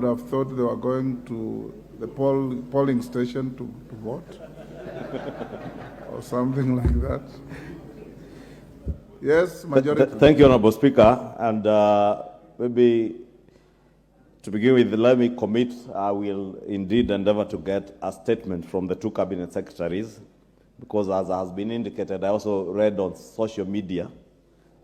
I would have thought they were going to the polling station to vote or something like that. Yes, majority. Thank you, Honorable Speaker. And maybe to begin with, let me commit, I will indeed endeavor to get a statement from the two cabinet secretaries, because as has been indicated, I also read on social media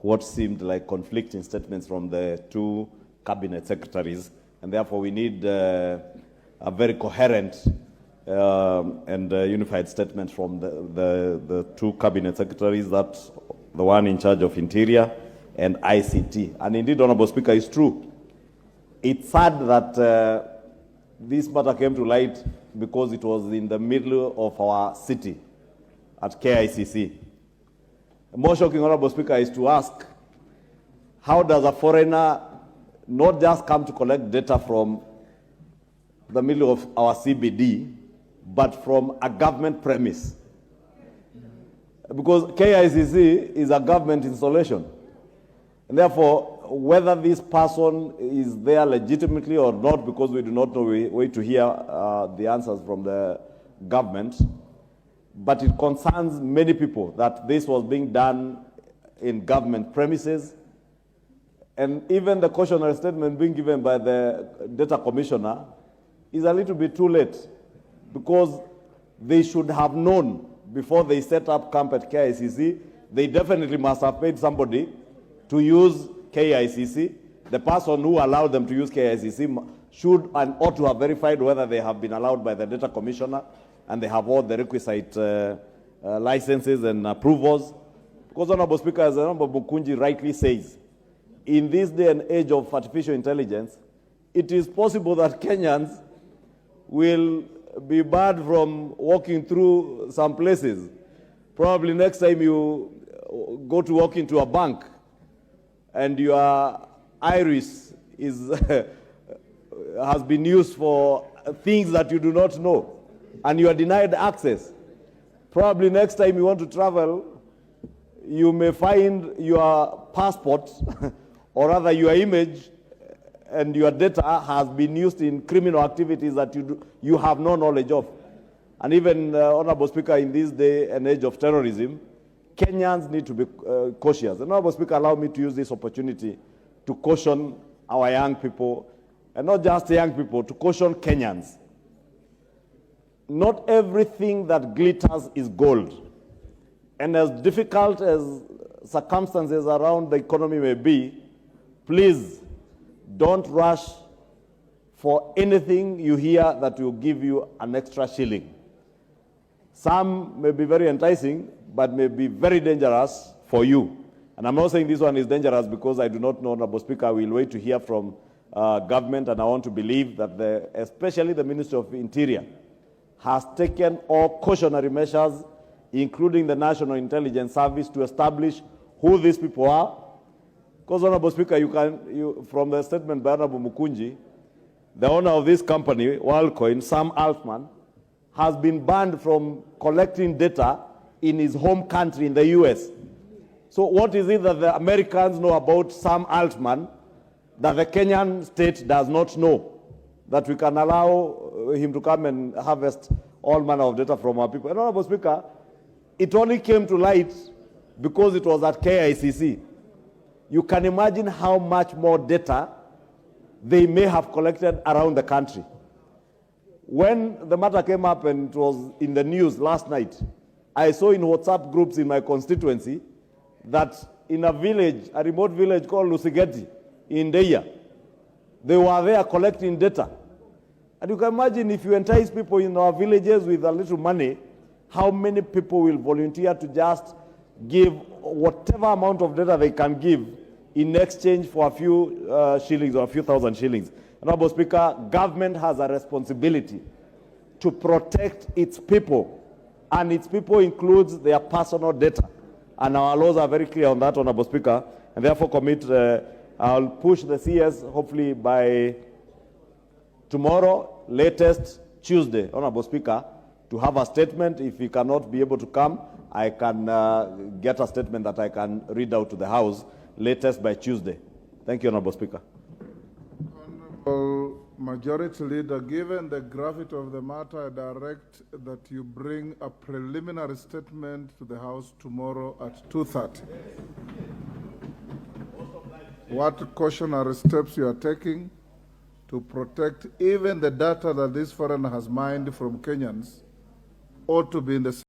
what seemed like conflicting statements from the two cabinet secretaries, and therefore we need a very coherent and unified statement from the two cabinet secretaries, that the one in charge of Interior and ICT. And indeed, Honorable Speaker, it's true. It's sad that this matter came to light because it was in the middle of our city at KICC. More shocking, Honorable Speaker, is to ask, how does a foreigner not just come to collect data from the middle of our CBD, but from a government premise? Because KICC is a government installation. And therefore, whether this person is there legitimately or not, because we do not know, we wait to hear the answers from the government. But it concerns many people that this was being done in government premises. And even the cautionary statement being given by the data commissioner is a little bit too late, because they should have known before they set up camp at KICC. They definitely must have paid somebody to use KICC. The person who allowed them to use KICC should and ought to have verified whether they have been allowed by the data commissioner and they have all the requisite licenses and approvals. Because, Honorable Speaker, as Honorable Mukunji rightly says, in this day and age of artificial intelligence, it is possible that Kenyans will be barred from walking through some places. Probably next time you go to walk into a bank and your iris is has been used for things that you do not know, and you are denied access. Probably next time you want to travel, you may find your passport, or rather your image and your data has been used in criminal activities that you have no knowledge of. And even, Honorable Speaker, in this day and age of terrorism, Kenyans need to be cautious. And Honorable Speaker, allow me to use this opportunity to caution our young people, and not just young people, to caution Kenyans. Not everything that glitters is gold. And as difficult as circumstances around the economy may be, please don't rush for anything you hear that will give you an extra shilling. Some may be very enticing, but may be very dangerous for you. And I'm not saying this one is dangerous because I do not know, Honorable Speaker. We'll wait to hear from government, and I want to believe that especially the Ministry of Interior has taken all cautionary measures, including the National Intelligence Service, to establish who these people are. Because, Honorable Speaker, from the statement by Honorable Mukunji, the owner of this company, WorldCoin, Sam Altman, has been banned from collecting data in his home country in the US. So what is it that the Americans know about Sam Altman that the Kenyan state does not know, that we can allow him to come and harvest all manner of data from our people? And, Honorable Speaker, it only came to light because it was at KICC. You can imagine how much more data they may have collected around the country. When the matter came up and it was in the news last night, I saw in WhatsApp groups in my constituency that in a village, a remote village called Lusigeti in Deya, they were there collecting data. And you can imagine, if you entice people in our villages with a little money, how many people will volunteer to just give whatever amount of data they can give in exchange for a few shillings or a few thousand shillings. Honorable Speaker, government has a responsibility to protect its people, and its people includes their personal data. And our laws are very clear on that, Honorable Speaker, and therefore I'll push the CS hopefully by tomorrow, latest Tuesday, Honorable Speaker, to have a statement. If he cannot be able to come, I can get a statement that I can read out to the House latest by Tuesday. Thank you, Honorable Speaker. Honorable Majority Leader, given the gravity of the matter, I direct that you bring a preliminary statement to the House tomorrow at 2:30. What cautionary steps you are taking to protect even the data that this foreigner has mined from Kenyans ought to be in the